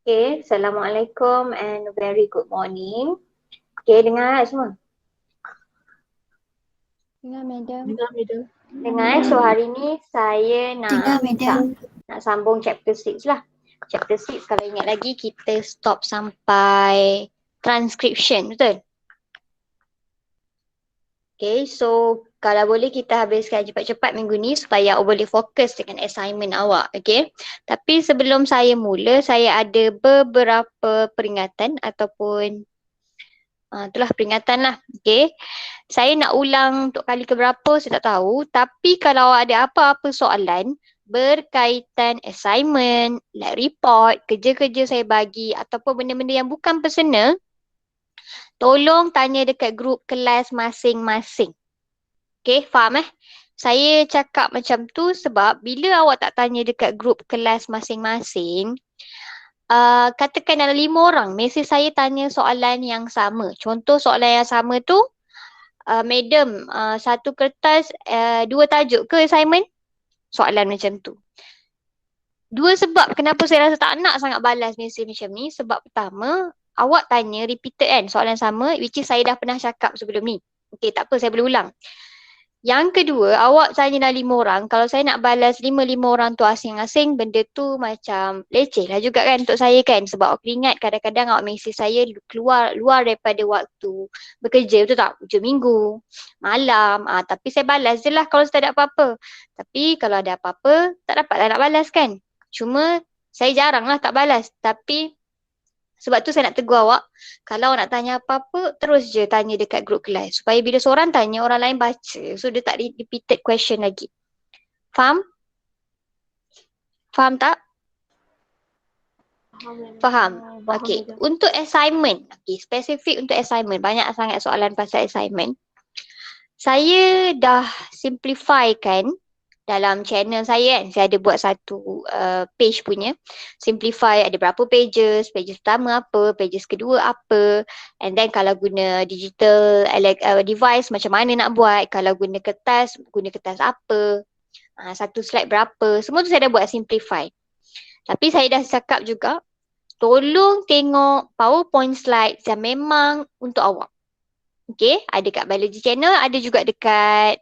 Okay, Assalamualaikum and very good morning. Okay, dengar semua? Dengar, madam. Dengar. So hari ni saya Dengar, madam. nak sambung chapter 6 lah. Chapter 6 kalau ingat lagi kita stop sampai transcription, betul? Okay, so kalau boleh kita habiskan cepat-cepat minggu ni supaya awak boleh fokus dengan assignment awak, okay? Tapi sebelum saya mula, saya ada beberapa peringatan ataupun itulah peringatan lah, okay? Saya nak ulang untuk kali keberapa saya tak tahu, tapi kalau ada apa-apa soalan berkaitan assignment, lab report, kerja-kerja saya bagi ataupun benda-benda yang bukan personal, tolong tanya dekat grup kelas masing-masing. Okay, faham Saya cakap macam tu sebab bila awak tak tanya dekat grup kelas masing-masing, katakan ada 5 orang, mesti saya tanya soalan yang sama. Contoh soalan yang sama tu, madam, satu kertas, 2 tajuk ke assignment? Soalan macam tu. 2 sebab kenapa saya rasa tak nak sangat balas mesej macam ni. Sebab pertama, awak tanya repeated kan soalan sama, which is saya dah pernah cakap sebelum ni. Okay, tak apa, saya boleh ulang. Yang kedua, awak tanya dah 5 orang. Kalau saya nak balas 5 orang tu asing-asing, benda tu macam leceh lah juga kan untuk saya kan. Sebab awak ingat kadang-kadang awak mesej saya keluar luar daripada waktu bekerja, betul tak? Hujung minggu, malam. Tapi saya balas je lah kalau saya tak ada apa-apa. Tapi kalau ada apa-apa, tak dapat lah nak balas kan. Cuma saya jarang lah tak balas. Tapi sebab tu saya nak tegur awak, kalau nak tanya apa-apa, terus je tanya dekat grup kelas. Supaya bila seorang tanya, orang lain baca. So dia tak repeated question lagi. Faham? Faham tak? Faham. Okay. Untuk assignment, okay, spesifik untuk assignment, banyak sangat soalan pasal assignment. Saya dah simplifikan dalam channel saya kan. Saya ada buat satu page punya. Simplify ada berapa pages. Pages pertama apa, pages kedua apa. And then kalau guna digital device macam mana nak buat. Kalau guna kertas apa. Satu slide berapa. Semua tu saya dah buat simplify. Tapi saya dah cakap juga, tolong tengok PowerPoint slide yang memang untuk awak. Okay, ada kat Biology Channel, ada juga dekat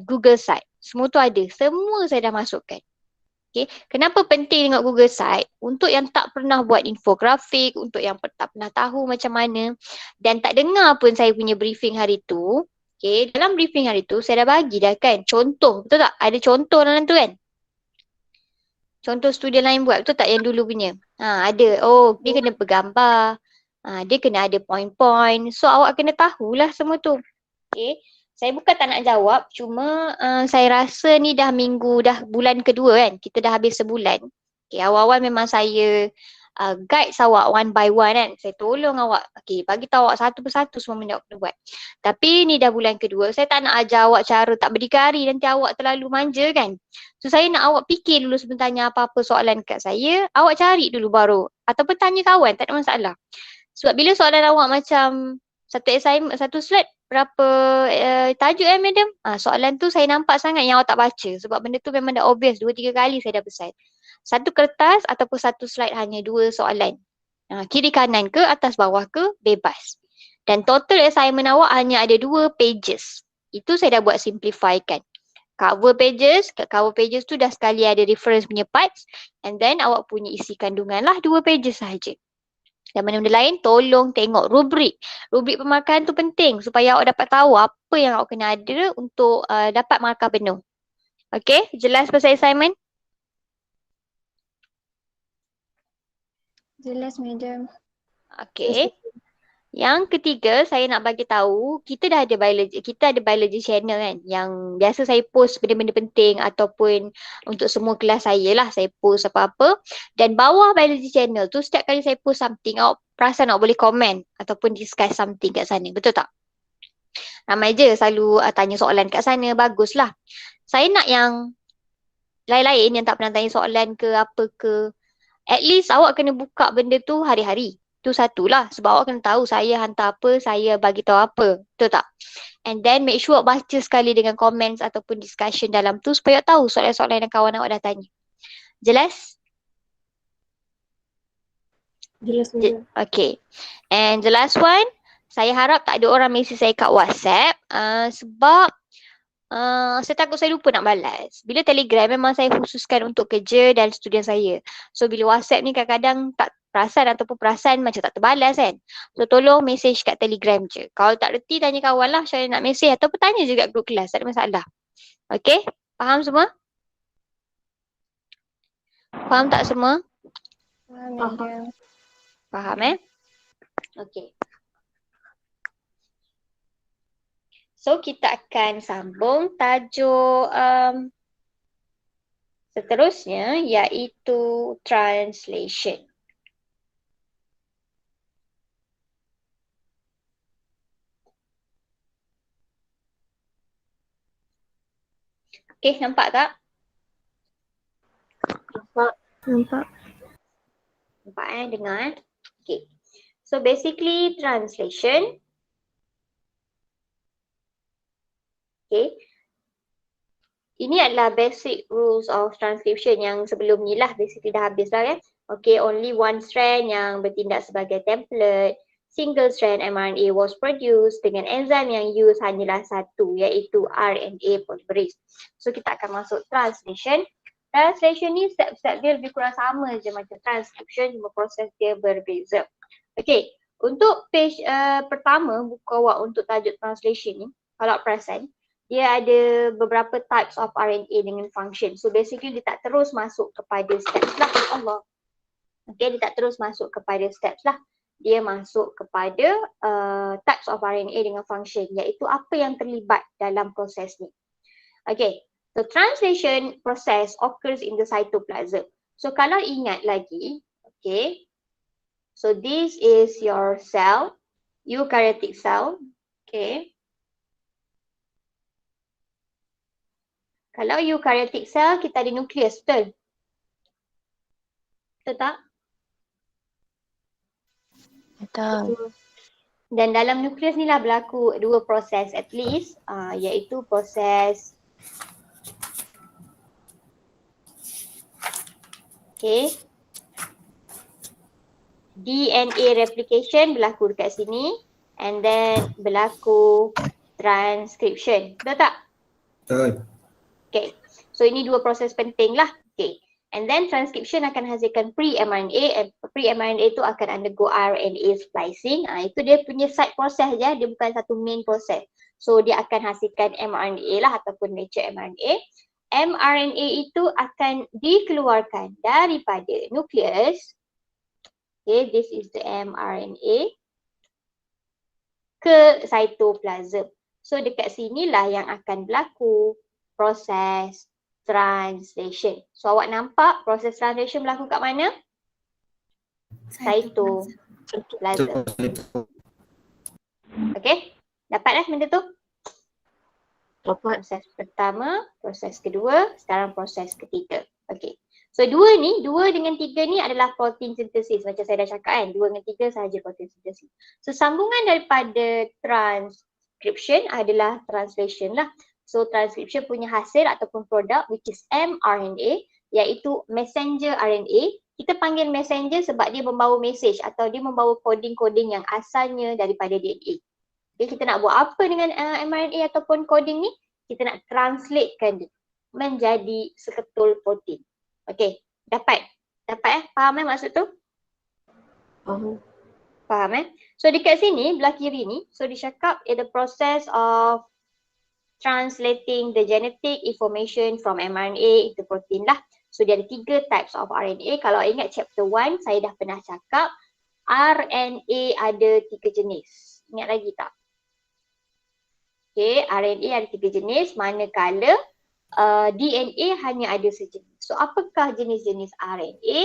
Google Site. Semua tu ada. Semua saya dah masukkan. Okay, kenapa penting tengok Google Site? Untuk yang tak pernah buat infografik, untuk yang tak pernah tahu macam mana dan tak dengar pun saya punya briefing hari tu. Okay, dalam briefing hari tu saya dah bagi dah kan contoh, betul tak? Ada contoh dalam tu kan? Contoh student lain buat, betul tak yang dulu punya? Ada. Oh, dia kena bergambar. Dia kena ada point-point. So, awak kena tahulah semua tu. Okay. Saya bukan tak nak jawab. Cuma saya rasa ni dah bulan kedua kan. Kita dah habis sebulan. Okay, awal-awal memang saya guide awak one by one kan. Saya tolong awak. Okay, bagi tahu awak satu persatu semua benda awak kena buat. Tapi ni dah bulan kedua. Saya tak nak ajar awak cara tak berdikari. Nanti awak terlalu manja kan. So saya nak awak fikir dulu sebelum tanya apa-apa soalan kat saya. Awak cari dulu baru. Ataupun tanya kawan. Tak ada masalah. Sebab bila soalan awak macam satu assignment, satu slide berapa tajuk madam? Soalan tu saya nampak sangat yang awak tak baca. Sebab benda tu memang dah obvious. 2-3 kali saya dah pesan. Satu kertas ataupun satu slide hanya 2 soalan. Kiri kanan ke, atas bawah ke, bebas. Dan total assignment awak hanya ada 2 pages. Itu saya dah buat simplifikan. Cover pages, kat cover pages tu dah sekali ada reference punya parts. And then awak punya isi kandungan lah 2 pages sahaja. Dan benda-benda lain, tolong tengok rubrik. Rubrik pemarkahan tu penting supaya awak dapat tahu apa yang awak kena ada untuk dapat markah penuh. Okay, jelas pasal assignment? Jelas, madam. Okay. Yang ketiga, saya nak bagi tahu kita ada biology channel kan yang biasa saya post benda-benda penting ataupun untuk semua kelas saya lah saya post apa-apa. Dan bawah biology channel tu setiap kali saya post something, awak perasan awak boleh komen ataupun discuss something kat sana. Betul tak? Ramai je selalu tanya soalan kat sana, baguslah. Saya nak yang lain-lain yang tak pernah tanya soalan ke apa ke. At least awak kena buka benda tu hari-hari. Tu satulah. Sebab awak kena tahu saya hantar apa, saya bagi tahu apa. Betul tak? And then make sure awak baca sekali dengan comments ataupun discussion dalam tu supaya awak tahu soalan-soalan yang kawan awak dah tanya. Jelas? Jelas madam. Okay. And the last one, saya harap tak ada orang mesej saya kat WhatsApp sebab saya takut saya lupa nak balas. Bila Telegram memang saya khususkan untuk kerja dan student saya. So bila WhatsApp ni kadang-kadang tak perasan ataupun perasan macam tak terbalas kan. So tolong mesej kat Telegram je. Kalau tak reti tanya kawan lah macam mana nak mesej ataupun tanya je kat grup kelas. Tak ada masalah. Okay? Faham semua? Faham tak semua? Faham madam. Faham Okay. So kita akan sambung tajuk seterusnya iaitu translation. Okay, nampak tak? Nampak. Nampak dengar Okay. So basically translation. Okay. Ini adalah basic rules of transcription yang sebelum ni lah basically dah habis lah kan. Okay, only one strand yang bertindak sebagai template. Single strand mRNA was produced dengan enzim yang use hanyalah satu iaitu RNA polymerase. So kita akan masuk translation. Translation ni step-step dia lebih kurang sama je macam transcription, cuma proses dia berbeza. Okay, untuk page pertama buku awak untuk tajuk translation ni, kalau perasan, dia ada beberapa types of RNA dengan function. So basically dia tak terus masuk kepada steps lah. Allah. Okay, dia tak terus masuk kepada steps lah. Dia masuk kepada types of RNA dengan function iaitu apa yang terlibat dalam proses ni. Okay, so translation process occurs in the cytoplasm. So kalau ingat lagi, okay, so this is your cell, eukaryotic cell, okay. Kalau eukaryotic cell, kita ada nukleus, betul? Betul tak? Betul. Dan dalam nukleus ni lah berlaku dua proses at least, iaitu proses DNA replication berlaku dekat sini and then berlaku transcription. Betul tak? Betul. Okay. So ini dua proses penting lah. Okay. And then transcription akan hasilkan pre-mRNA and pre-mRNA itu akan undergo RNA splicing. Itu dia punya side process je, dia bukan satu main process. So dia akan hasilkan mRNA lah ataupun mature mRNA. mRNA itu akan dikeluarkan daripada nukleus. Okay, this is the mRNA ke cytoplasm. So dekat sinilah yang akan berlaku proses translation. So awak nampak proses translation berlaku kat mana? Cytoplasm. Okay, dapat dah benda tu? Dapat. Proses pertama, proses kedua, sekarang proses ketiga. Okay. So dua dengan tiga ni adalah protein synthesis. Macam saya dah cakap kan, 2 dengan 3 sahaja protein synthesis. So sambungan daripada transcription adalah translation lah. So transcription punya hasil ataupun produk which is mRNA iaitu messenger RNA. Kita panggil messenger sebab dia membawa message atau dia membawa coding-coding yang asalnya daripada DNA. Okay, kita nak buat apa dengan mRNA ataupun coding ni? Kita nak translatekan dia menjadi seketul protein. Okay, dapat? Faham maksud tu? Faham So dekat sini, belah kiri ni, so dicakap the process of translating the genetic information from mRNA into protein lah. So dia ada 3 types of RNA. Kalau ingat chapter 1, saya dah pernah cakap RNA ada 3 jenis. Ingat lagi tak? Okay, RNA ada 3 jenis, manakala DNA hanya ada sejenis. So apakah jenis-jenis RNA?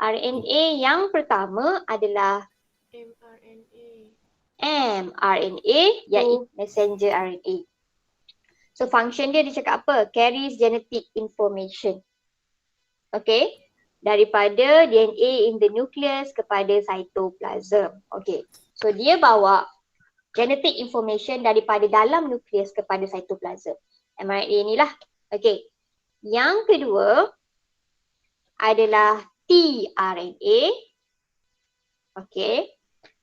RNA yang pertama adalah mRNA iaitu messenger RNA. So function dia cakap apa? Carries genetic information. Okay. Daripada DNA in the nucleus kepada cytoplasm. Okay. So dia bawa genetic information daripada dalam nukleus kepada cytoplasm. mRNA inilah. Okay. Yang kedua adalah tRNA. Okay.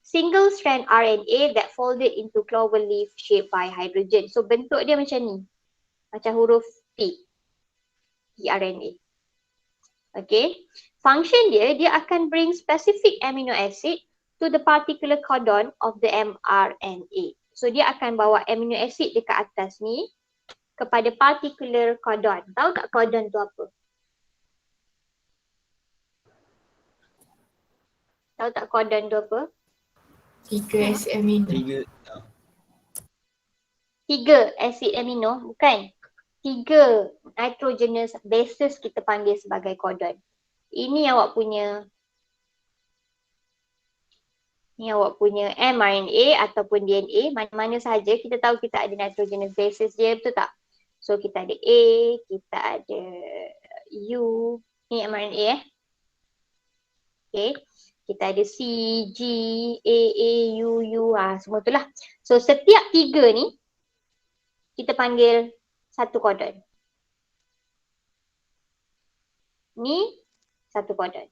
Single strand RNA that folded into clover leaf shaped by hydrogen. So bentuk dia macam ni. Macam huruf T. tRNA. Okay. Function dia akan bring specific amino acid to the particular codon of the mRNA. So dia akan bawa amino acid dekat atas ni kepada particular codon. Tahu tak codon tu apa? Tahu tak codon tu apa? 3 acid amino. 3 acid amino, bukan. 3 nitrogenous bases kita panggil sebagai codon. Ini awak punya mRNA ataupun DNA, mana-mana saja kita tahu kita ada nitrogenous bases dia, betul tak? So kita ada A, kita ada U, ni mRNA Okay. Kita ada C, G, A, U, semua itulah. So setiap 3 ni kita panggil satu codon. Ni satu codon.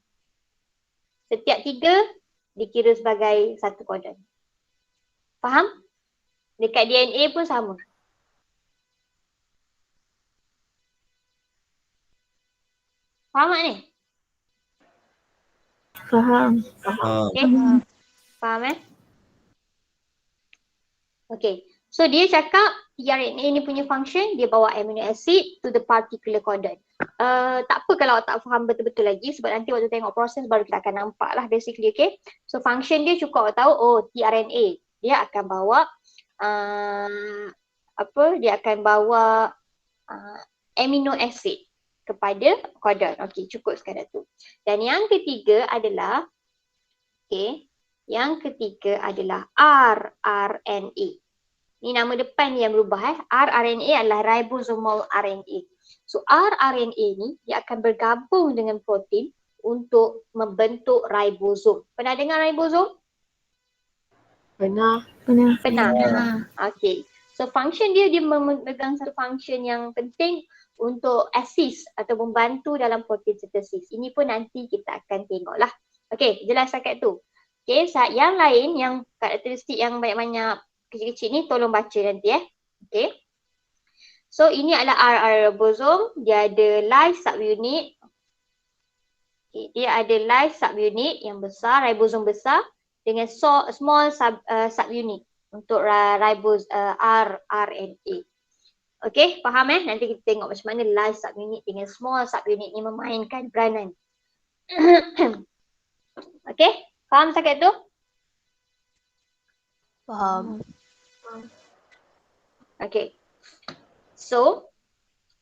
Setiap 3 dikira sebagai satu codon. Faham? Dekat DNA pun sama. Faham tak ni? Faham. Okay. Faham Okay. So dia cakap tRNA ni punya function, dia bawa amino acid to the particular codon. Tak apa kalau awak tak faham betul-betul lagi sebab nanti waktu tengok proses baru kita akan nampak lah basically, okay. So function dia cukup awak tahu, tRNA. Dia akan bawa dia akan bawa amino acid kepada codon. Okay, cukup sekadar tu. Dan yang ketiga adalah rRNA. Ni nama depan yang berubah rRNA adalah ribosomal RNA. So rRNA ni dia akan bergabung dengan protein untuk membentuk ribosom. Pernah dengar ribosom? Pernah. Okay. So function dia memegang satu function yang penting untuk assist atau membantu dalam protein synthesis. Ini pun nanti kita akan tengok lah. Okay, jelas setakat tu. Okay, yang lain yang karakteristik yang banyak-banyak kecil-kecil ni tolong baca nanti Okay. So ini adalah ribosome, dia ada live subunit. Okay, dia ada live subunit yang besar, ribosome besar dengan small subunit untuk rRNA. Okay, faham Nanti kita tengok macam mana live subunit dengan small subunit ni memainkan peranan. Okay, faham setakat tu? Faham. Okay. So,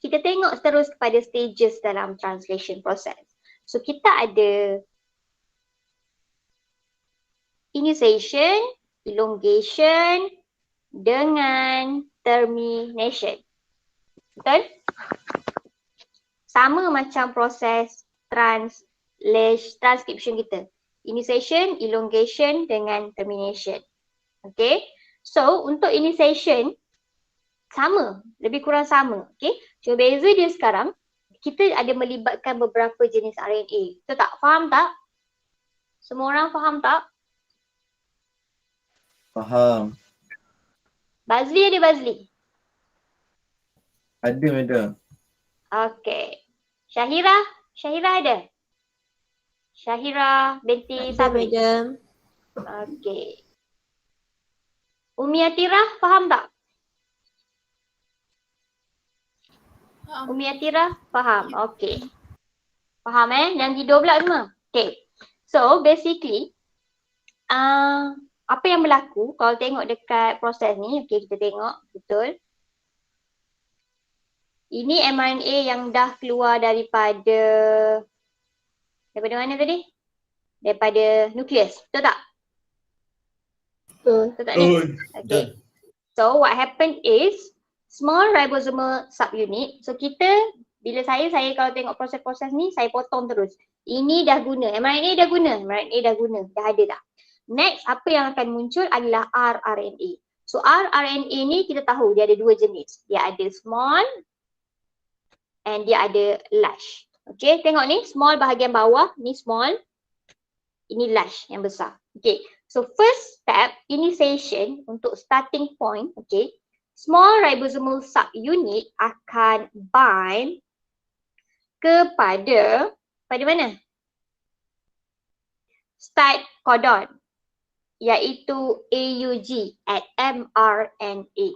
kita tengok terus kepada stages dalam translation process. So, kita ada initiation, elongation dengan termination. Betul? Sama macam proses transcription kita. Initiation, elongation dengan termination. Okay. So, untuk initiation, sama. Lebih kurang sama. Okay. Cuma beza dia sekarang, kita ada melibatkan beberapa jenis RNA. Betul tak? Faham tak? Semua orang faham tak? Faham. Bazli ada Bazli? Ada, madam. Okay. Syahira? Syahira ada? Syahira binti Sabri? Madam. Okay. Umi Atira faham tak? Umi Atira faham? Okay. Faham Yang tidur pula semua? Okay. So basically, apa yang berlaku kalau tengok dekat proses ni, okay kita tengok betul. Ini mRNA yang dah keluar daripada mana tadi? Daripada nukleus, betul tak? Betul tak ni? Okay. So what happened is small ribosomal subunit. So kita bila saya kalau tengok proses-proses ni saya potong terus. Ini dah guna, mRNA dah guna, dah ada dah. Next apa yang akan muncul adalah rRNA. So rRNA ni kita tahu dia ada dua jenis. Dia ada small and dia ada large. Okay, tengok ni small bahagian bawah, ni small. Ini large yang besar. Okay. So first step, initiation untuk starting point. Okay. Small ribosomal subunit akan bind kepada mana? Start codon, iaitu AUG at mRNA.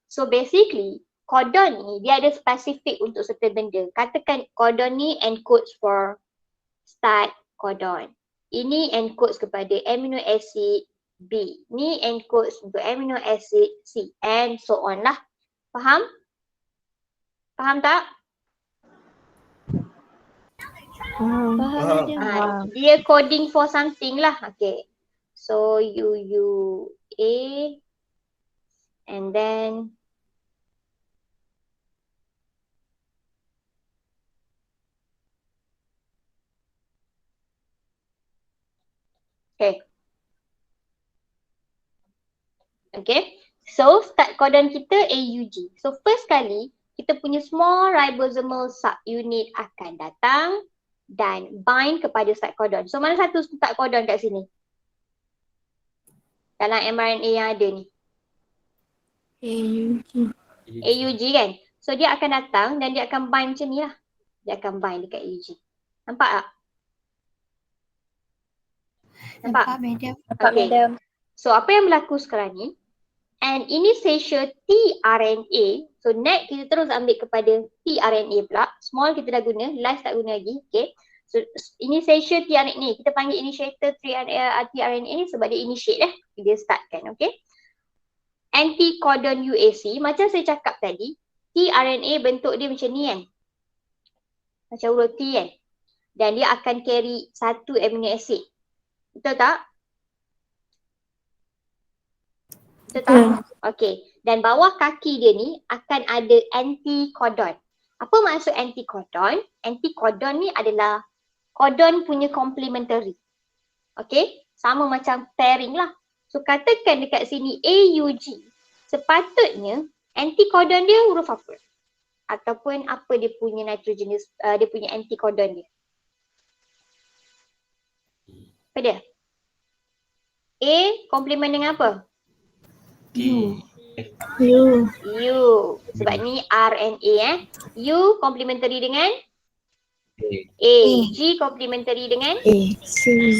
So basically, codon ni dia ada spesifik untuk certain benda. Katakan codon ni encodes for start codon. Ini encodes kepada amino acid B. Ni encodes untuk amino acid C and so on lah. Faham? Faham tak? Faham. Dia coding for something lah. Okay. So UUA and then okay. Okay. So start codon kita AUG. So first kali kita punya small ribosomal subunit akan datang dan bind kepada start codon. So mana satu start codon kat sini? Dalam mRNA yang ada ni. AUG. AUG kan? So dia akan datang dan dia akan bind macam ni lah. Dia akan bind dekat AUG. Nampak tak? Nampak? Madam. Okay. So apa yang berlaku sekarang ni? And initiation tRNA. So next kita terus ambil kepada tRNA pula. Small kita dah guna, large tak guna lagi. Okay. So initiation tRNA. Kita panggil initiator tRNA ni sebab dia initiate dia startkan. Okay. Anti-codon UAC. Macam saya cakap tadi, tRNA bentuk dia macam ni kan. Macam huruf T kan. Dan dia akan carry satu amino acid. Betul tak? Betul tak? Okay. Dan bawah kaki dia ni akan ada anti-codon. Apa maksud anti-codon? Anti-codon ni adalah codon punya complementary. Okay. Sama macam pairing lah. So katakan dekat sini AUG. Sepatutnya anti-codon dia huruf apa? Ataupun apa dia punya nitrogenous, dia punya anti-codon dia. Apa dia? A komplement dengan apa? U. U. Sebab ni RNA U komplementary dengan A. G komplementary dengan C.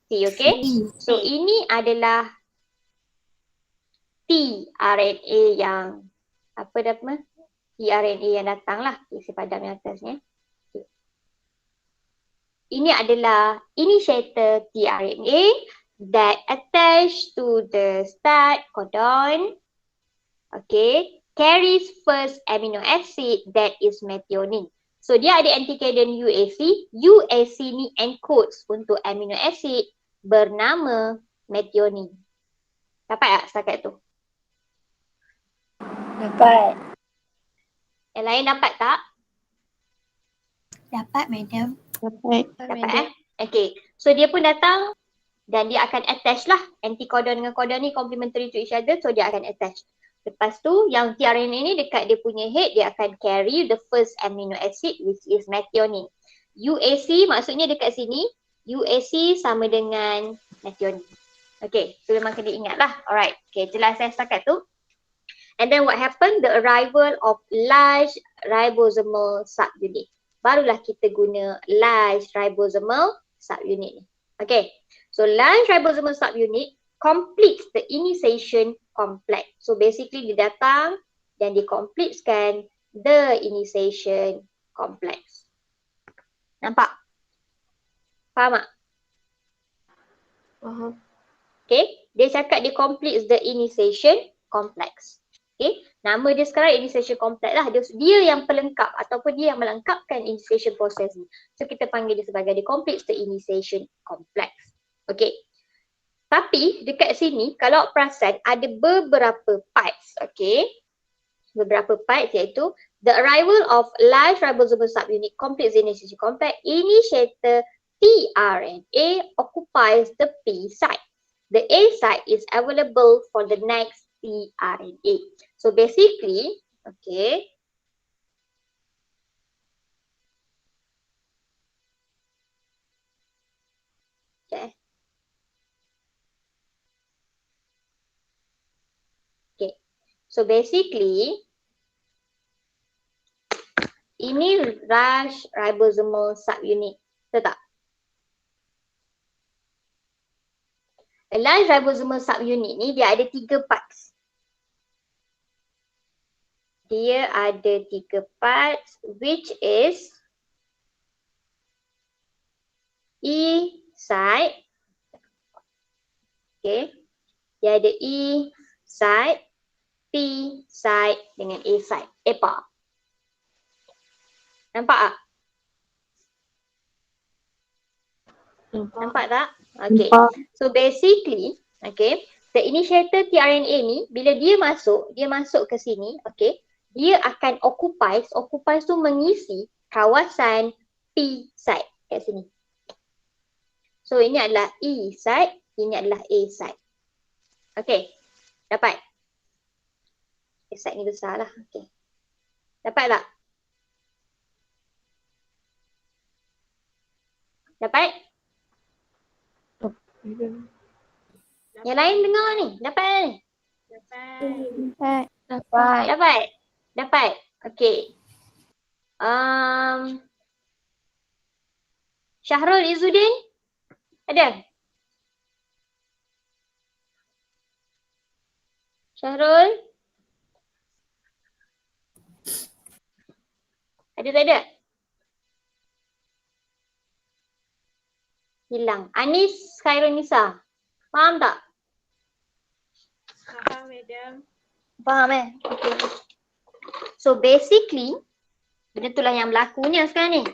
C, okay? So ini adalah tRNA yang apa nama? tRNA yang datang lah. Saya padam yang atasnya. Ini adalah initiator tRNA that attach to the start codon, okay, carries first amino acid that is methionine. So dia ada anti-codon UAC. UAC ni encodes untuk amino acid bernama methionine. Dapat tak setakat tu? Dapat. Yang lain dapat tak? Dapat, madam. Dapat Okay. So dia pun datang dan dia akan attach lah. Anti-codon dengan codon ni complementary to each other. So dia akan attach. Lepas tu yang tRNA ni dekat dia punya head, dia akan carry the first amino acid which is methionine. UAC maksudnya dekat sini, UAC sama dengan methionine. Okay, so memang kena ingat lah. Alright, okay, jelas saya setakat tu. And then what happened? The arrival of large ribosomal subunit. Barulah kita guna large ribosomal subunit ni. Okay, so large ribosomal subunit completes the initiation complex. So basically dia datang dan dia completeskan the initiation complex. Nampak? Faham tak? Faham. Okay, dia cakap dia completes the initiation complex. Okay, nama dia sekarang initiation complex lah. Dia yang pelengkap ataupun dia yang melengkapkan initiation process ni. So kita panggil dia sebagai dia completes the initiation complex. Okay. Tapi dekat sini kalau perasan ada beberapa parts, okay. Beberapa parts iaitu the arrival of large ribosomal subunit completes the initiation complex. Initiator tRNA occupies the P site. The A site is available for the next tRNA. So basically, okay. Okay. Okay. So basically, ini Rush ribosomal subunit. Betul tak? A large ribosomal subunit ni dia ada 3 parts. Dia ada 3 parts which is E side. Okay. Dia ada E side, P side dengan A side. EPA. Nampak tak? Nampak tak? Okay. So basically, okay, the initiator tRNA ni bila dia masuk ke sini, okay, dia akan occupies tu mengisi kawasan P site kat sini. So ini adalah E site, ini adalah A site. Okay, dapat? A site ni besar lah. Okay. Dapat tak? Dapat? Yang lain dengar ni, dapat ni? Dapat. Okay. Syahrul Izzuddin? Ada? Syahrul? Ada tak ada? Hilang. Anis Khairunisa. Faham tak? Faham, madam. Faham Okay. So basically, benda itulah yang berlakunya sekarang ni.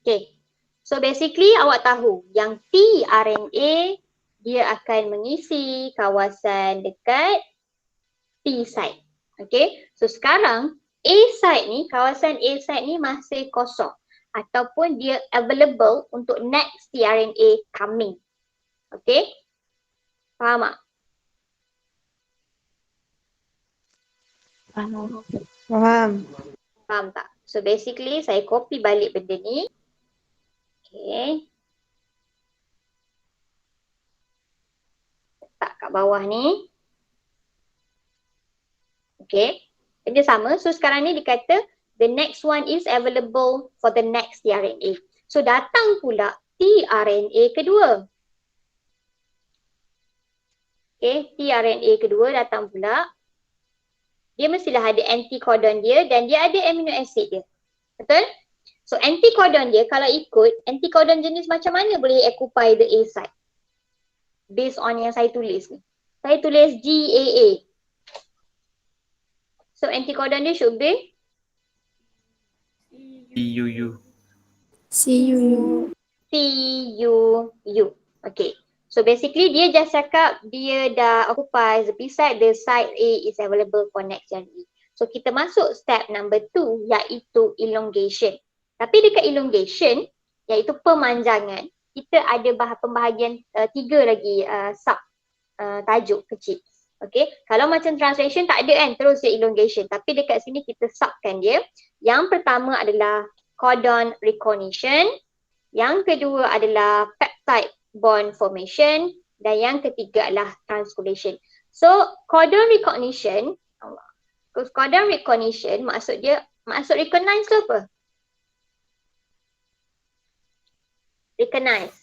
Okay. So basically awak tahu yang tRNA dia akan mengisi kawasan dekat P site. Okay. So sekarang A site ni, kawasan A site ni masih kosong ataupun dia available untuk next tRNA coming. Okay. Faham tak? Faham tak? So basically saya copy balik benda ni. Okay. Letak kat bawah ni. Okay. Benda sama. So sekarang ni dikata the next one is available for the next tRNA. So datang pula tRNA kedua. Okay. tRNA kedua datang pula. Dia mestilah ada anticodon dia dan dia ada amino acid dia. Betul? So anticodon dia kalau ikut, anticodon jenis macam mana boleh occupy the A site? Based on yang saya tulis ni. Saya tulis GAA. So anticodon dia should be CUU. CUU. Okay. So basically dia just cakap dia dah occupy the B site, the site A is available for next tRNA. So kita masuk step number 2 iaitu elongation. Tapi dekat elongation iaitu pemanjangan, kita ada pembahagian 3 lagi sub tajuk kecil. Okay. Kalau macam translation tak ada kan terus dia elongation. Tapi dekat sini kita subkan dia. Yang pertama adalah codon recognition. Yang kedua adalah peptide bond formation dan yang ketiga adalah transcodation. So codon recognition maksud recognize tu apa? Recognize.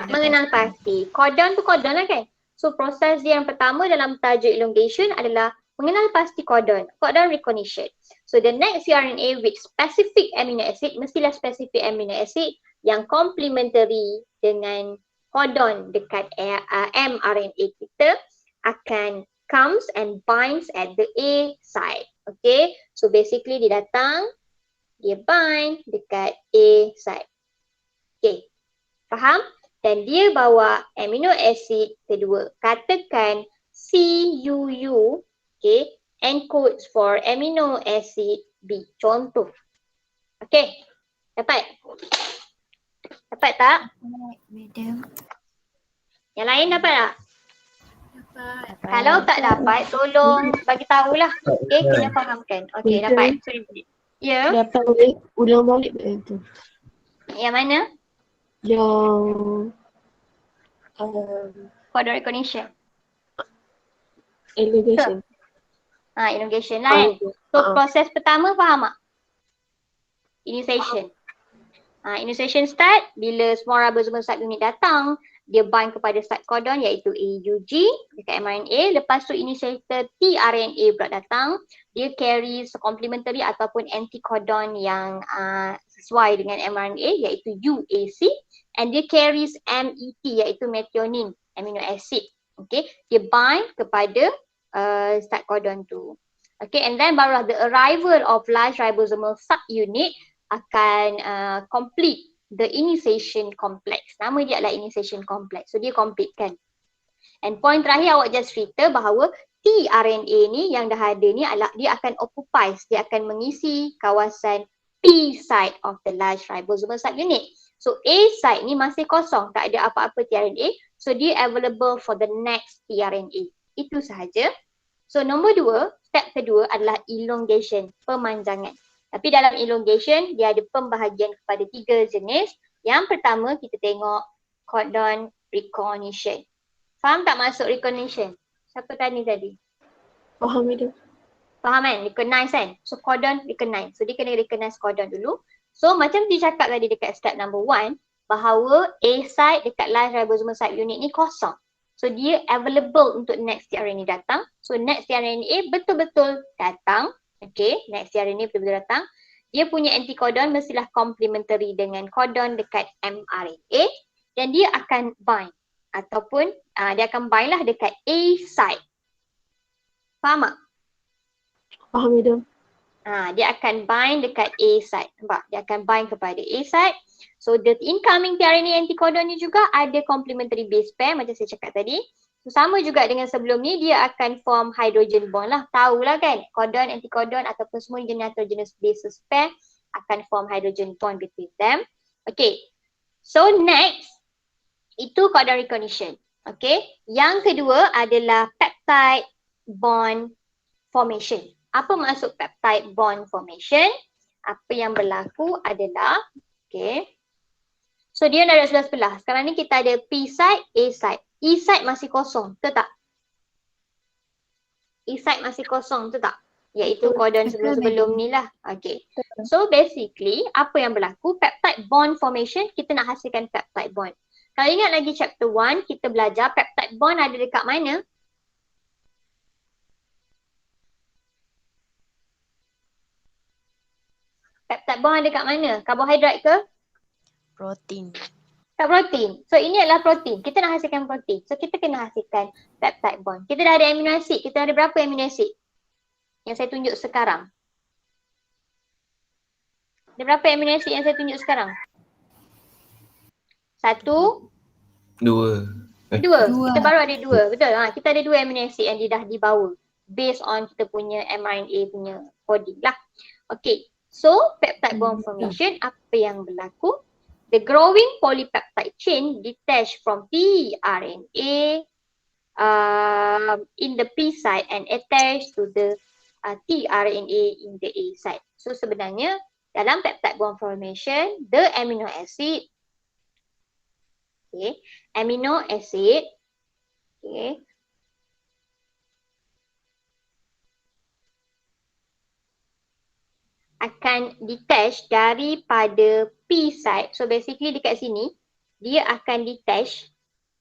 Mengenal pasti. Codon tu codon lah kan? So proses dia yang pertama dalam tajuk elongation adalah mengenal pasti codon recognition. So the next RNA with specific amino acid, mestilah specific amino acid yang complementary dengan codon dekat mRNA kita akan comes and binds at the A site. Okay, so basically dia datang, dia bind dekat A site. Okay, faham? Dan dia bawa amino acid kedua. Katakan CUU, okay, encodes for amino acid B. Contoh. Okay, dapat? Dapat tak? Madam. Yang lain dapat tak? Kalau tak dapat, tolong bagi tahulah. Okay, kena fahamkan. Okay, Betul. dapat. So, ya, Dapat boleh ulang balik tu. yang mana? Yang Codon recognition. elongation. Elongation lah kan. So, proses pertama faham tak? Initiation. Initiation start bila small ribosomal subunit datang, dia bind kepada start codon iaitu AUG dekat mRNA. Lepas tu initiator tRNA pula datang, dia carry complementary ataupun anticodon yang sesuai dengan mRNA iaitu UAC, and dia carries MET iaitu methionine amino acid. Okay, dia bind kepada start codon tu. Okay, and then barulah the arrival of large ribosomal subunit akan complete the initiation complex. Nama dia adalah initiation complex. So dia complete kan. And point terakhir awak just cerita bahawa tRNA ni yang dah ada ni adalah dia akan occupies, dia akan mengisi kawasan P site of the large ribosomal subunit. So A site ni masih kosong, tak ada apa-apa tRNA. So dia available for the next tRNA. Itu sahaja. So nombor 2, step kedua adalah elongation, pemanjangan. Tapi dalam elongation, dia ada pembahagian kepada 3 jenis. Yang pertama, kita tengok codon recognition. Faham tak maksud recognition? Siapa tanya tadi? Faham itu. Faham kan? Recognize kan? So codon recognize. So dia kena recognize codon dulu. So macam dia cakap tadi dekat step number 1, bahawa A site dekat large ribosomal subunit ni kosong. So dia available untuk next tRNA datang. So next tRNA betul-betul datang. Okay, next tRNA betul-betul datang. Dia punya anticodon mestilah complementary dengan codon dekat mRNA dan dia akan bind ataupun dia akan bind lah dekat A site. Faham tak? Faham itu. Dia akan bind dekat A site. Nampak? Dia akan bind kepada A site. So the incoming tRNA anticodon ni juga ada complementary base pair macam saya cakap tadi. So, sama juga dengan sebelum ni, dia akan form hydrogen bond lah. Tahulah kan, codon, anticodon ataupun semua jenis nitrogenous bases pair akan form hydrogen bond between them. Okay, so next, itu codon recognition. Okay, yang kedua adalah peptide bond formation. Apa maksud peptide bond formation? Apa yang berlaku adalah, okay, so dia dah ada sebelah-sebelah. Sekarang ni kita ada P site, A site. E site masih kosong, betul tak? E site masih kosong, betul tak? Iaitu codon sebelum-sebelum ni lah. Okay. So basically, apa yang berlaku? Peptide bond formation, kita nak hasilkan peptide bond. Kalau ingat lagi chapter 1, kita belajar peptide bond ada dekat mana? Peptide bond ada dekat mana? Karbohidrat ke? Protein. Tak protein. So ini adalah protein. Kita nak hasilkan protein. So kita kena hasilkan peptide bond. Kita dah ada amino acid. Kita ada berapa amino acid? Yang saya tunjuk sekarang. Ada berapa amino acid yang saya tunjuk sekarang? 1, 2. 2. Kita baru ada 2. Betul. Kita ada 2 amino acid yang dah dibawa. Based on kita punya mRNA punya coding lah. Okay. So peptide bond formation, apa yang berlaku? The growing polypeptide chain detached from tRNA in the P site and attached to the tRNA in the A site. So sebenarnya dalam peptide bond formation, the amino acid, okay, amino acid, okay, akan detach daripada P site. So basically dekat sini dia akan detach.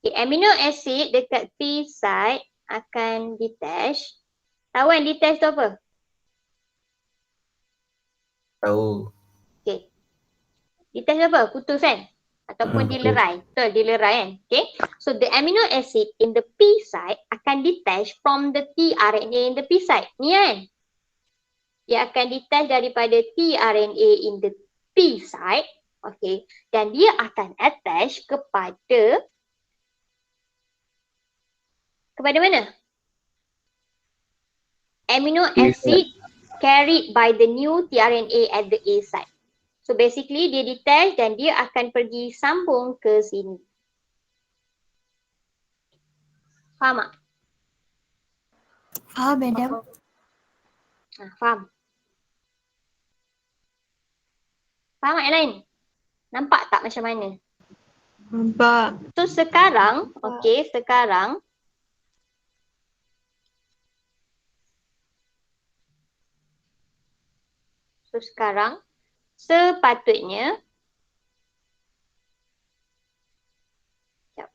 Okay, amino acid dekat P site akan detach. Tahu kan detach tu apa? Tahu. Okay. Detach tu apa? Putus kan? Ataupun dilerai. Betul, dilerai kan? Okay. So the amino acid in the P site akan detach from the tRNA in the P site. Ni kan? Dia akan detach daripada tRNA in the P site, okay, dan dia akan attach kepada mana? Amino acid carried by the new tRNA at the A site. So basically dia detach dan dia akan pergi sambung ke sini. Faham tak? Faham, madam. Faham? Faham yang lain? Nampak tak macam mana? Nampak. So sekarang, okey, sekarang sepatutnya sekejap.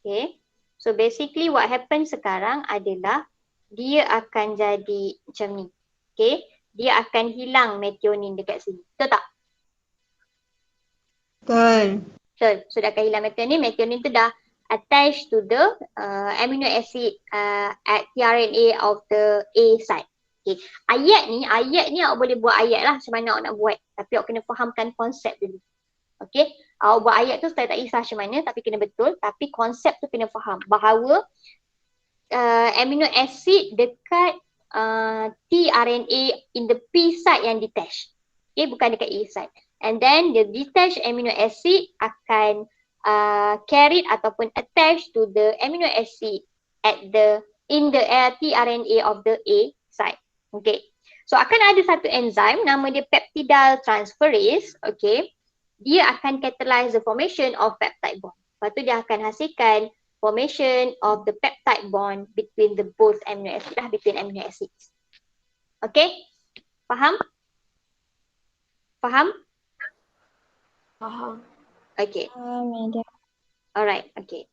Okay. So basically what happen sekarang adalah dia akan jadi macam ni. Okay. Dia akan hilang methionine dekat sini. Betul tak? Betul. Betul. So dia akan hilang methionine. Methionine tu dah attached to the amino acid at tRNA of the A site. Okay. Ayat ni awak boleh buat ayat lah macam mana awak nak buat. Tapi awak kena fahamkan konsep dulu. Okay. Awak buat ayat tu saya tak kisah macam mana tapi kena betul. Tapi konsep tu kena faham bahawa amino acid dekat tRNA in the P site yang detached. Okay, bukan dekat A site. And then the detached amino acid akan carried ataupun attached to the amino acid in the tRNA of the A site. Okay. So akan ada satu enzim nama dia peptidyl transferase. Okay. Dia akan catalyze the formation of peptide bond. Lepas tu dia akan hasilkan formation of the peptide bond between the both amino acid lah, between amino acids. Okay? Faham? Faham? Faham. Okay. Madam. Alright, okay.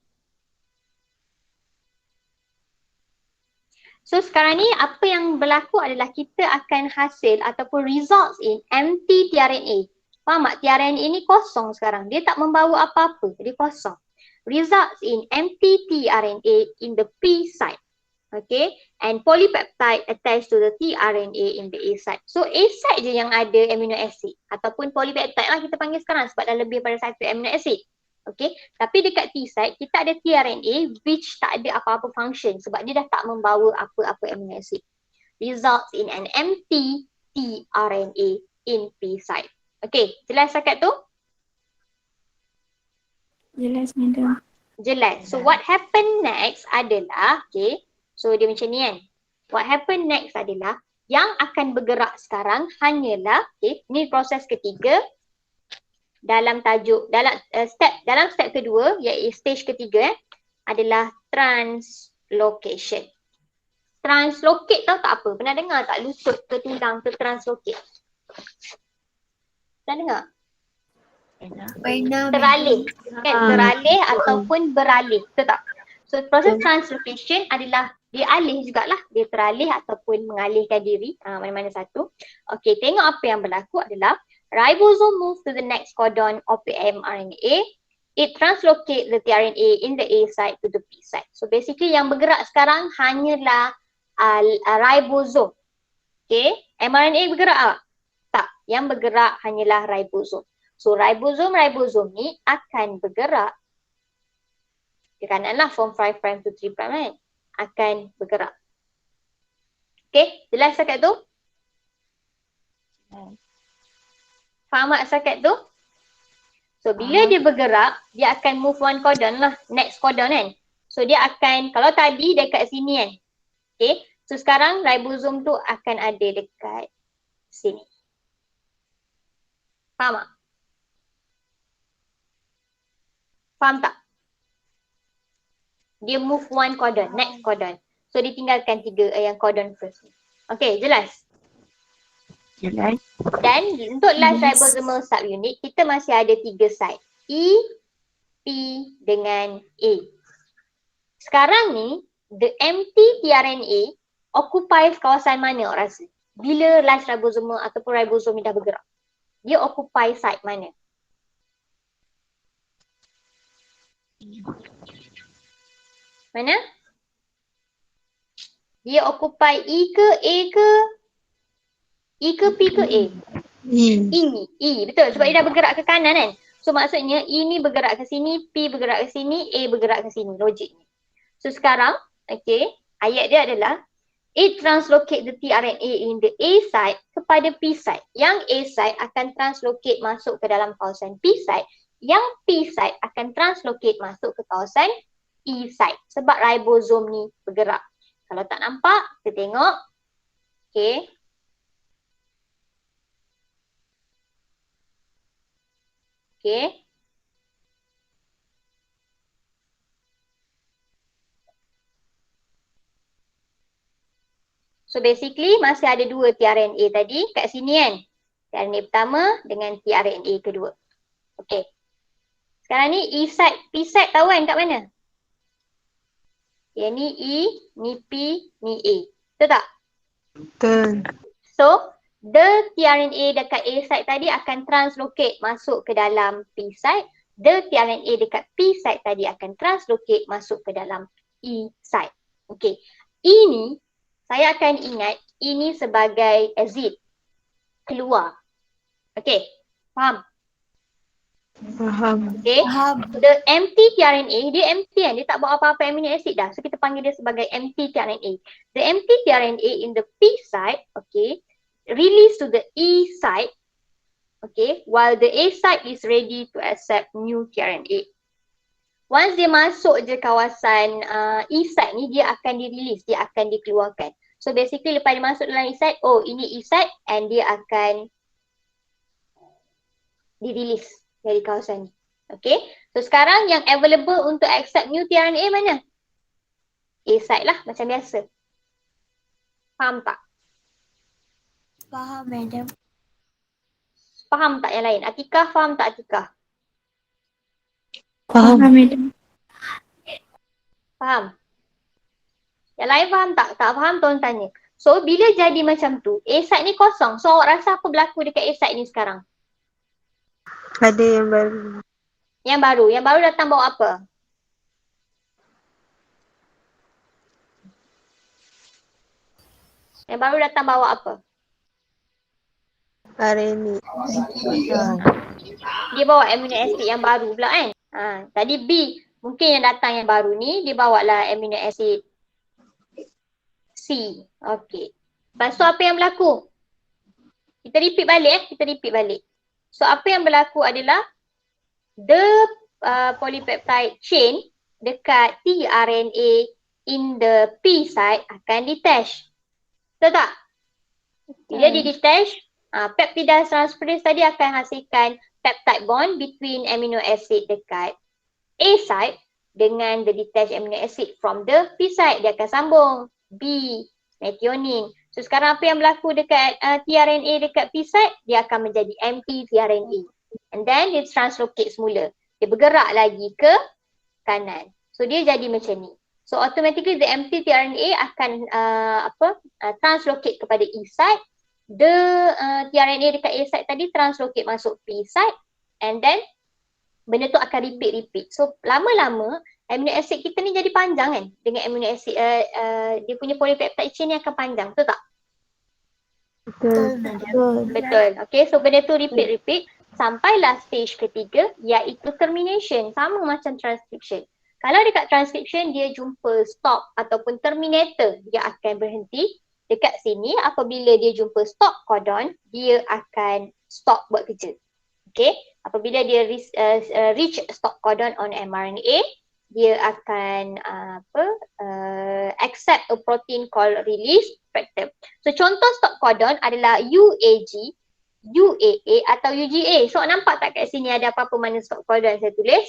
So sekarang ni apa yang berlaku adalah kita akan hasil ataupun results in empty tRNA. Faham tak? tRNA ni kosong sekarang. Dia tak membawa apa-apa. Dia kosong. Results in empty tRNA in the P site. Okay. And polypeptide attached to the tRNA in the A site. So A site je yang ada amino acid. Ataupun polypeptide lah kita panggil sekarang sebab dah lebih pada satu amino acid. Okay. Tapi dekat T site kita ada tRNA which tak ada apa-apa function sebab dia dah tak membawa apa-apa amino acid. Results in an empty tRNA in P site. Okay, jelas setakat tu? Jelas, madam. Jelas. So what happen next adalah, okay, so dia macam ni kan. What happen next adalah yang akan bergerak sekarang hanyalah, okay, ni proses ketiga dalam tajuk, dalam step kedua iaitu stage ketiga adalah translocation. Translocate tahu tak apa? Pernah dengar tak lutut ke tulang ke translocate? Pernah dengar? Pernah, Teralih. Kan? Teralih ataupun beralih. Betul tak? So proses translocation adalah dia alih jugalah. Dia teralih ataupun mengalihkan diri. Mana-mana satu. Okay, tengok apa yang berlaku adalah ribosome move to the next codon of the mRNA. It translocate the tRNA in the A site to the P site. So basically yang bergerak sekarang hanyalah ribosome. Okay, mRNA bergerak tak? Tak. Yang bergerak hanyalah ribosome. So ribosome ni akan bergerak ke kanan lah from 5' to 3' kan? Akan bergerak. Okay, jelas setakat tu? Faham tak setakat tu? So bila dia bergerak, dia akan move one codon lah, next codon kan? So dia akan, kalau tadi dekat sini kan? Okay, so sekarang ribosome tu akan ada dekat sini. Faham tak? Faham tak? Dia move one codon, next codon. So dia tinggalkan tiga yang codon first. Okay, jelas? Jelas. Dan untuk last ribosomal subunit, kita masih ada tiga site. E, P dengan A. Sekarang ni, the empty tRNA occupies kawasan mana awak rasa? Bila last ribosomal ataupun ribosom ni dah bergerak? Dia occupy site mana? Mana? Dia occupy E ke A ke? E ke P ke A? E. Betul. Sebab dia dah bergerak ke kanan kan? So maksudnya E ni bergerak ke sini, P bergerak ke sini, A bergerak ke sini. Logiknya. So sekarang, okay, ayat dia adalah it translocate the tRNA in the A site kepada P site. Yang A site akan translocate masuk ke dalam kawasan P site yang P site akan translocate masuk ke kawasan E site sebab ribosom ni bergerak. Kalau tak nampak, kita tengok. Okay. Okay. So basically masih ada dua tRNA tadi kat sini kan. tRNA pertama dengan tRNA kedua. Okay. Sekarang ni E site, P site tahu kan kat mana? Yang ni E, ni P, ni A. Betul tak? Betul. So, the tRNA dekat A site tadi akan translocate masuk ke dalam P site. The tRNA dekat P site tadi akan translocate masuk ke dalam E site. Okay. Ini saya akan ingat ini sebagai exit. Keluar. Okay. Faham? Faham. Okay. The empty tRNA, dia empty kan? Dia tak bawa apa-apa amino acid dah. So kita panggil dia sebagai empty tRNA. The empty tRNA in the P site, okay, release to the E site, okay, while the A site is ready to accept new tRNA. Once dia masuk je kawasan E site ni, dia akan di-release, dia akan dikeluarkan. So basically lepas dia masuk dalam E site, oh ini E site and dia akan di-release dari kawasan ni. Okay, so sekarang yang available untuk accept new tRNA mana? A site lah macam biasa. Faham tak? Faham, madam. Faham tak yang lain? Atikah faham tak Atikah? Faham. madam. Faham? Yang lain faham tak? Tak faham tolong tanya. So bila jadi macam tu, A site ni kosong. So awak rasa apa berlaku dekat A site ni sekarang? Ada yang baru. Yang baru datang bawa apa? Yang baru datang bawa apa? RNA. Dia bawa amino acid yang baru pula kan? Tadi B, mungkin yang datang yang baru ni, dia bawa lah amino acid C. Okay. Lepas tu apa yang berlaku? Kita repeat balik. So apa yang berlaku adalah the polypeptide chain dekat tRNA in the P site akan detach. Betul tak? Bila dia detach, peptidase transferase tadi akan hasilkan peptide bond between amino acid dekat A site dengan the detached amino acid from the P site. Dia akan sambung B, methionine. So sekarang apa yang berlaku dekat tRNA dekat P site? Dia akan menjadi empty tRNA. And then dia translocate semula. Dia bergerak lagi ke kanan. So dia jadi macam ni. So automatically the empty tRNA akan translocate kepada E site. The tRNA dekat A site tadi translocate masuk P site. And then benda tu akan repeat. So lama-lama amino acid kita ni jadi panjang kan. Dengan amino acid dia punya polypeptide chain ni akan panjang. Betul tak? Betul. Okay, so benda tu repeat. Sampailah stage ketiga iaitu termination. Sama macam transcription. Kalau dekat transcription dia jumpa stop ataupun terminator, dia akan berhenti. Dekat sini apabila dia jumpa stop codon, dia akan stop buat kerja. Okay, apabila dia reach stop codon on mRNA, dia akan accept a protein called release factor. So contoh stop codon adalah UAG, UAA atau UGA. So nampak tak kat sini ada apa-apa mana stop codon saya tulis?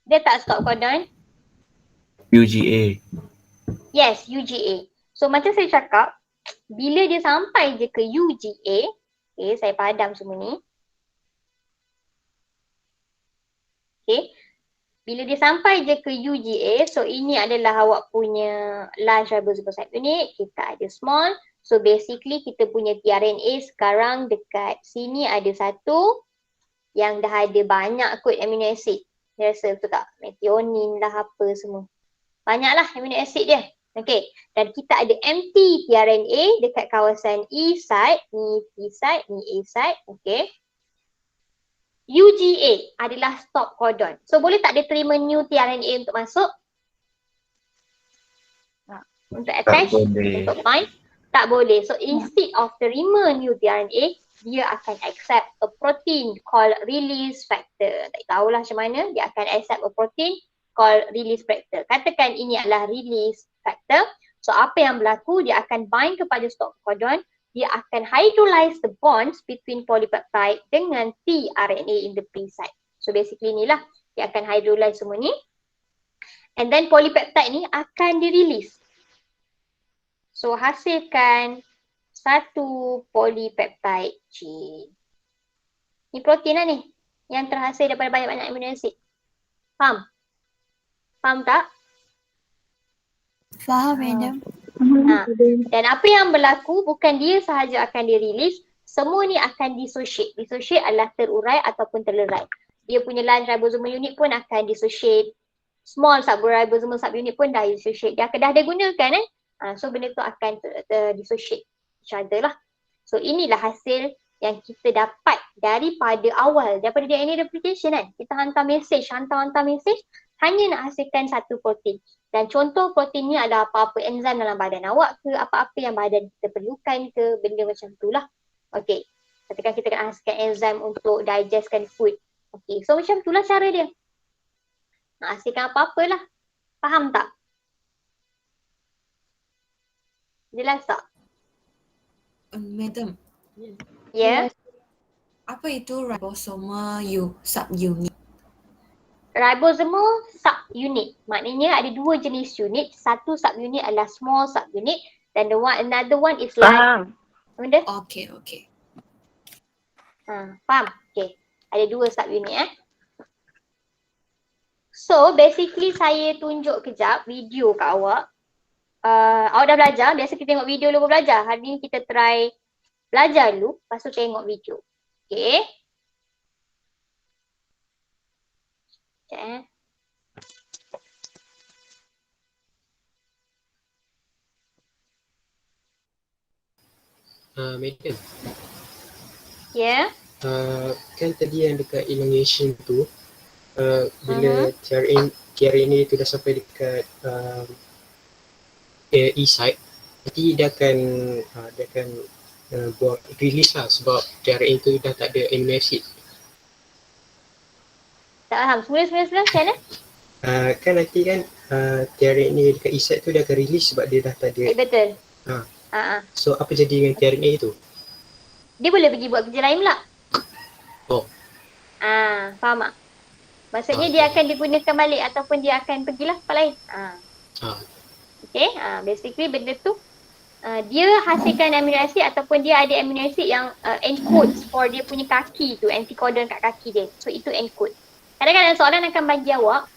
Dia tak stop codon? UGA. Yes, UGA. So macam saya cakap, bila dia sampai je ke UGA, okay, saya padam semua ni. Okay, bila dia sampai je ke UGA, so ini adalah awak punya large ribosomal unit, kita ada small. So basically kita punya tRNA sekarang dekat sini ada satu yang dah ada banyak kot amino acid. Dia rasa betul tak? Methionine lah apa semua. Banyaklah amino acid dia. Okay, dan kita ada empty tRNA dekat kawasan E site, ni P site, ni A site. Okay. UGA adalah stop codon. So boleh tak dia terima new tRNA untuk masuk? Untuk attach, untuk bind? Tak boleh. So instead of terima new tRNA, dia akan accept a protein called release factor. Tak tahulah macam mana, dia akan accept a protein called release factor. Katakan ini adalah release factor. So apa yang berlaku, dia akan bind kepada stop codon, dia akan hydrolyze the bonds between polypeptide dengan tRNA in the pre site. So basically inilah, dia akan hydrolyze semua ni. And then polypeptide ni akan dirilis. So hasilkan satu polypeptide chain. Ni protein lah ni, yang terhasil daripada banyak-banyak amino acid. Faham? Faham tak? Faham, madam. Dan apa yang berlaku, bukan dia sahaja akan dirilis, semua ni akan dissociate. Dissociate adalah terurai ataupun terlerai. Dia punya large ribosomal unit pun akan dissociate. Small ribosomal subunit pun dah dissociate. Dia dah digunakan so benda tu akan dissociate each other lah. So inilah hasil yang kita dapat daripada awal, daripada DNA replication kan. Kita hantar message, hantar message, hanya nak hasilkan satu protein. Dan contoh protein ni adalah apa-apa enzim dalam badan awak ke, apa-apa yang badan kita perlukan ke, benda macam tu lah. Okay, katakan kita nak hasilkan enzim untuk digestkan food. Okay, so macam tu lah cara dia. Nak hasilkan apa-apa lah. Faham tak? Jelas tak? Madam, Ya. Yeah. apa itu ribosomal subunit? Ribosomal subunit. Maknanya ada dua jenis unit. Satu subunit adalah small subunit dan another one is like benda? Okay. Faham? Okay. Ada dua subunit So basically saya tunjuk kejap video kat awak. Awak dah belajar, biasa kita tengok video dulu belajar. Hari ni kita try belajar dulu, lepas tu tengok video. Okay. Sekejap Madam. Ya. Kan tadi yang dekat elongation tu, bila tRNA tu dah sampai dekat E site, nanti dia akan buat release lah sebab tRNA tu dah tak ada amino acid. Tak faham. Semula macam mana? Kan nanti kan tRNA dekat E site tu dia akan release sebab dia dah tak ada. Betul. So apa jadi dengan tRNA tu? Dia boleh pergi buat kerja lain pula. Oh. Faham tak? Maksudnya dia akan digunakan balik ataupun dia akan pergilah tempat lain. Okay, basically benda tu dia hasilkan amino acid ataupun dia ada amino acid yang encodes for dia punya kaki tu, anticodon kat kaki dia. So itu encode. Kadang-kadang soalan akan bagi awak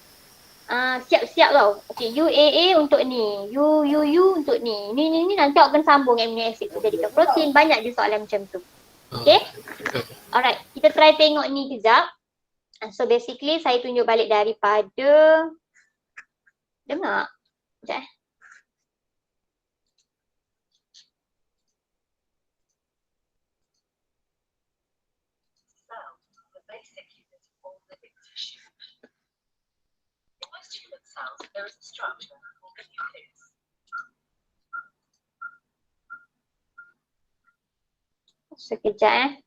siap-siap tau. Okay, UAA untuk ni, UUU untuk ni. Ni nanti awak kena sambung amino acid tu jadikan protein. Banyak je soalan macam tu. Okay? Alright, kita try tengok ni kejap. So basically saya tunjuk balik daripada dengar. Sekejap There is a structure called the nucleus. Sekejap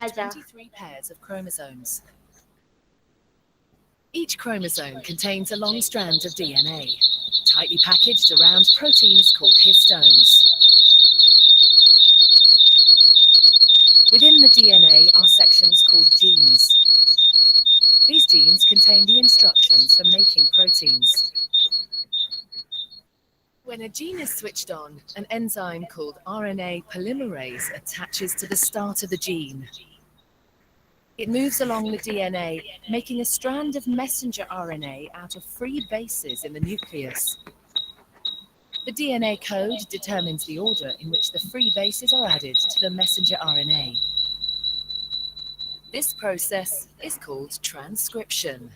ajar. 23 pairs of chromosomes. Each chromosome contains a long strand of DNA, tightly packaged around proteins called histones. Within the DNA are sections called genes. These genes contain the instructions for making proteins. When a gene is switched on, an enzyme called RNA polymerase attaches to the start of the gene. It moves along the DNA, making a strand of messenger RNA out of free bases in the nucleus. The DNA code determines the order in which the free bases are added to the messenger RNA. This process is called transcription.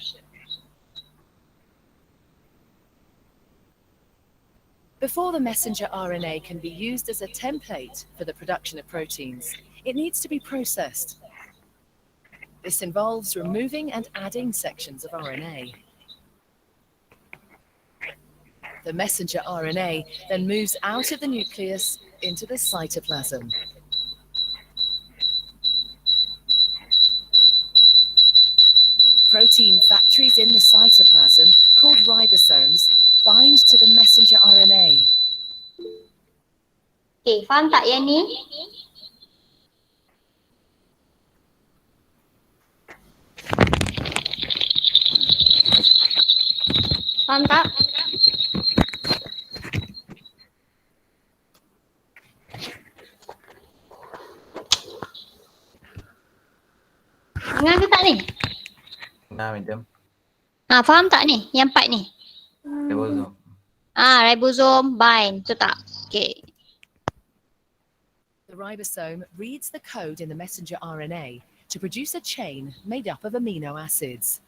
Before the messenger RNA can be used as a template for the production of proteins, it needs to be processed. This involves removing and adding sections of RNA. The messenger RNA then moves out of the nucleus into the cytoplasm. Protein factories in the cytoplasm, called ribosomes, bind to the messenger RNA. Okay, faham tak yang ni? Faham tak? Dengar ke tak ni? Nah, madam. Faham tak ni? Yang part ni? Ribosome. Ribosome bind. Betul tak? Okay. The ribosome reads the code in the messenger RNA to produce a chain made up of amino acids.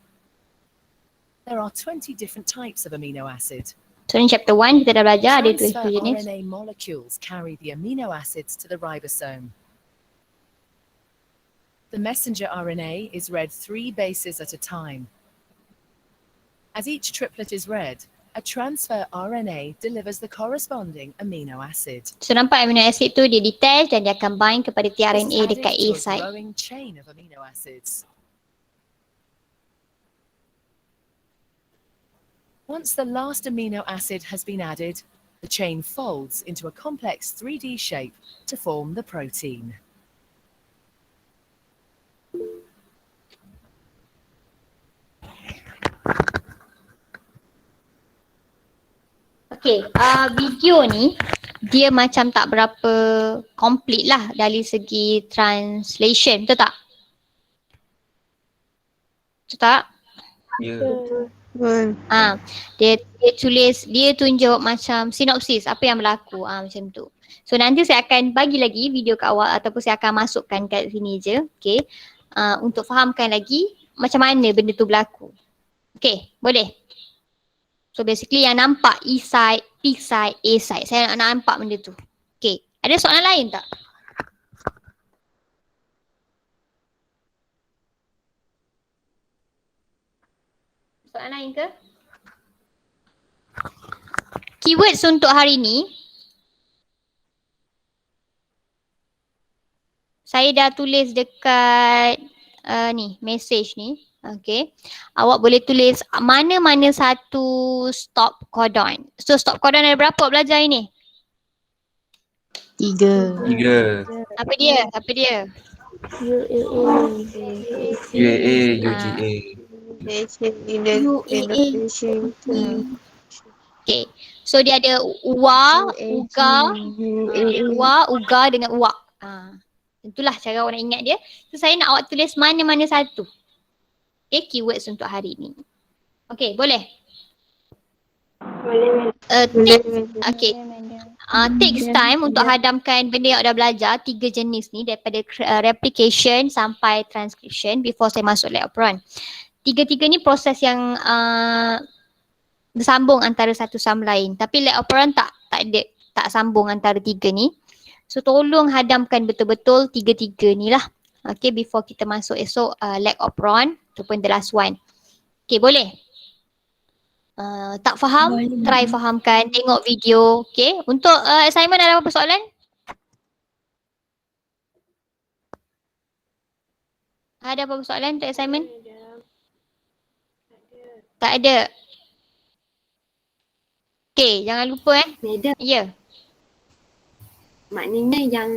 There are 20 different types of amino acid. So ni chapter 1 kita dah belajar ada tulis Transfer jenis. RNA molecules carry the amino acids to the ribosome. The messenger RNA is read 3 bases at a time. As each triplet is read, a transfer RNA delivers the corresponding amino acid. So nampak amino acid tu dia detach dan dia akan bind kepada This is tRNA added dekat A to a site. growing chain of amino acids. Once the last amino acid has been added, the chain folds into a complex 3D shape to form the protein. Okay, video ni dia macam tak berapa complete lah dari segi translation, betul tak? Betul tak? Ya. Betul. Dia tunjuk macam sinopsis apa yang berlaku macam tu. So nanti saya akan bagi lagi video kat awal ataupun saya akan masukkan kat sini je, okay, untuk fahamkan lagi macam mana benda tu berlaku. Okay, boleh? So basically yang nampak E side, P side, A side, saya nak nampak benda tu. Okay, ada soalan lain tak? Soalan lain ke? Keywords untuk hari ni, saya dah tulis dekat ni, message ni. Okay. Awak boleh tulis mana-mana satu stop codon. So stop codon ada berapa belajar ini? 3. 3. Apa dia? Apa dia? UAA, UGA. Okay. So dia ada UA, UGA, UA, UGA dengan UAK. Itulah cara orang ingat dia. So saya nak awak tulis mana-mana satu. Okay, keywords untuk hari ni. Okay, boleh? Boleh. Okay. Takes time untuk hadamkan benda yang dah belajar, 3 jenis ni daripada replication sampai transcription before saya masuk lab operon. 3 ni proses yang bersambung antara satu sama lain. Tapi lab operon tak tak sambung antara 3 ni. So tolong hadamkan betul-betul 3 ni lah. Okay, before kita masuk esok lab operon ataupun the last one. Okay, boleh? Tak faham? Try fahamkan, tengok video. Okay, untuk assignment ada apa soalan? Ada apa soalan untuk assignment? Tak ada. Okay, jangan lupa Madam, Ya. maknanya yang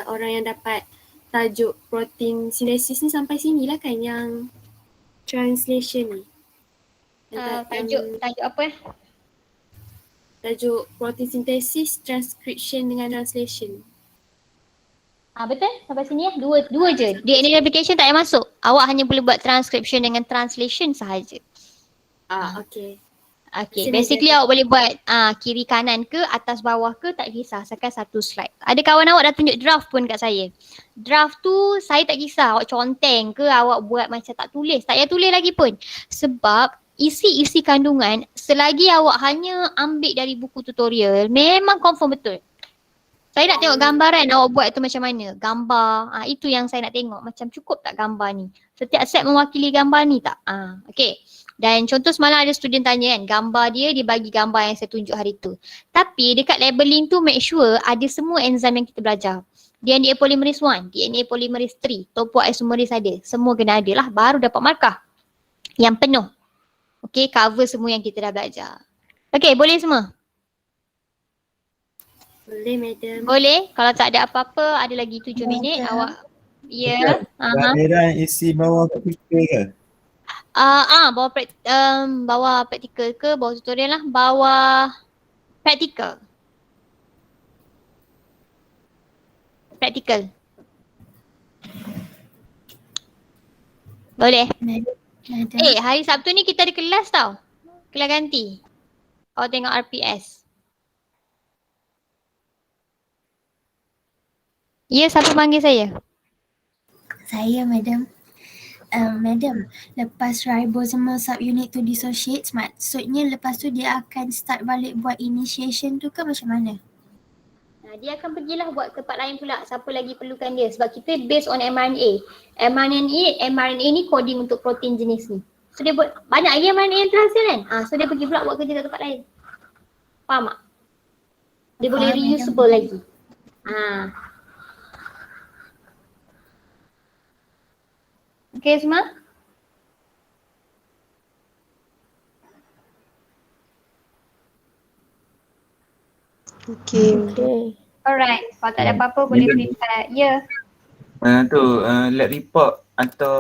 orang yang dapat tajuk protein sintesis ni sampai sini lah kan yang translation ni. Tajuk apa? Tajuk protein sintesis, transcription dengan translation. Betul, sampai sini ya. Dua je. DNA replication tak payah masuk. Awak hanya boleh buat transcription dengan translation sahaja. Okay. Okay, basically awak boleh buat kiri kanan ke, atas bawah ke, tak kisah. Asalkan satu slide. Ada kawan awak dah tunjuk draft pun kat saya. Draft tu saya tak kisah awak conteng ke, awak buat macam tak tulis. Tak payah tulis lagi pun. Sebab isi-isi kandungan selagi awak hanya ambil dari buku tutorial, memang confirm betul. Saya nak tengok gambaran awak buat tu macam mana. Gambar, itu yang saya nak tengok. Macam cukup tak gambar ni? Setiap set mewakili gambar ni tak? Okay. Dan contoh semalam ada student tanya kan, gambar dia bagi gambar yang saya tunjuk hari tu. Tapi dekat labeling tu make sure ada semua enzim yang kita belajar. DNA polymerase 1, DNA polymerase 3, topoisomerase ada. Semua kena ada lah, baru dapat markah yang penuh. Okay, cover semua yang kita dah belajar. Okay, boleh semua? Boleh, madam. Boleh, kalau tak ada apa-apa, ada lagi 7 minit awak. Ya. Kelahiran isi bawah praktikal ke? Bawah praktikal ke, bawah tutorial lah, bawah praktikal. Praktikal. Boleh? Hari Sabtu ni kita ada kelas tau. Kelas ganti. Awak tengok RPS. Ya, siapa panggil saya? Saya, madam. Madam, lepas ribosomal subunit tu dissociate, maksudnya lepas tu dia akan start balik buat initiation tu ke macam mana? Dia akan pergilah buat tempat lain pula, siapa lagi perlukan dia. Sebab kita based on mRNA. mRNA ni coding untuk protein jenis ni. So dia buat, banyak lagi mRNA yang terhasil kan? So dia pergi pula buat kerja kat tempat lain. Faham tak? Dia boleh reusable lagi. Okay semua? Okay. Alright, kalau tak ada apa-apa boleh prepare. Ya. Lab report atau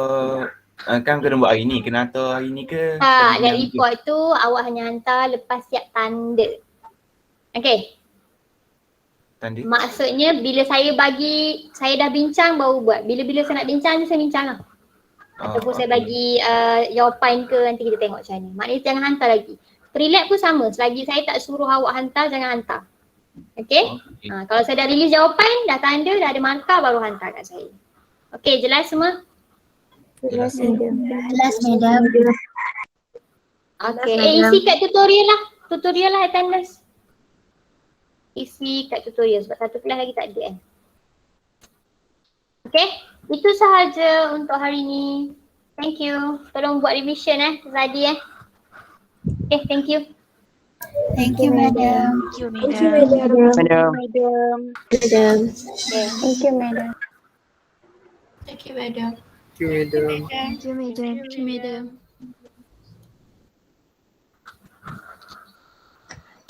kan kena buat hari ni, kena hantar hari ni ke? Lab report tu awak hanya hantar lepas siap tanda. Okay. Tanda? Maksudnya bila saya dah bincang baru buat. Bila saya nak bincang, saya bincang lah. Ataupun saya bagi jawapan ke, nanti kita tengok macam mana. Maknanya jangan hantar lagi. Pre-lab pun sama, selagi saya tak suruh awak hantar, jangan hantar. Okay? Kalau saya dah release jawapan, dah tanda, dah ada markah, baru hantar kat saya. Okay, jelas semua? Jelas, madam. Okay, isi kat tutorial lah. Tutorial lah attendance. Isi kat tutorial sebab satu kelas lagi tak ada kan. Okay, itu sahaja untuk hari ni. Thank you. Tolong buat revision tadi Okay, thank you. Thank you, madam. Thank you, madam. Thank you, madam. Thank you, madam. Thank you, madam. Thank you, madam.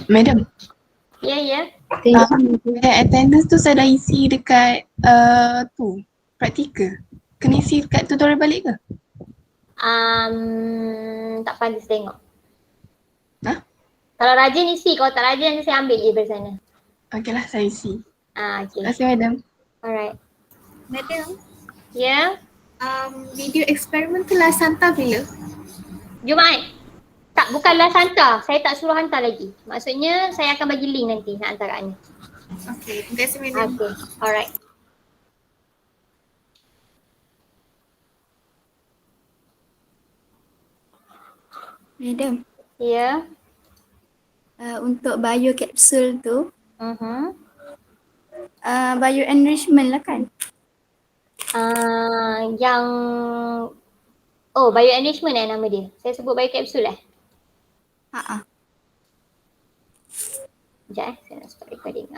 Madam, Ya. attendance tu saya dah isi dekat praktikal. Kena isi dekat tutorial balik ke? Tak pandai tengok. Kalau rajin isi, kalau tak rajin nanti saya ambil je dari sana. Okey lah, saya isi. Okay. Terima kasih, madam. Alright. Madam, Ya. video eksperimen tu last hantar bila? Jumaat. Tak, bukanlah hantar. Saya tak suruh hantar lagi. Maksudnya saya akan bagi link nanti nak hantar kat Ana. Okay, terima kasih, madam. Okay. Alright. Madam, Ya. untuk bio capsule tu, Uh-huh. bio enrichment lah kan? Yang bioenrichment nama dia. Saya sebut biocapsule Ha. Sekejap saya nak start recording.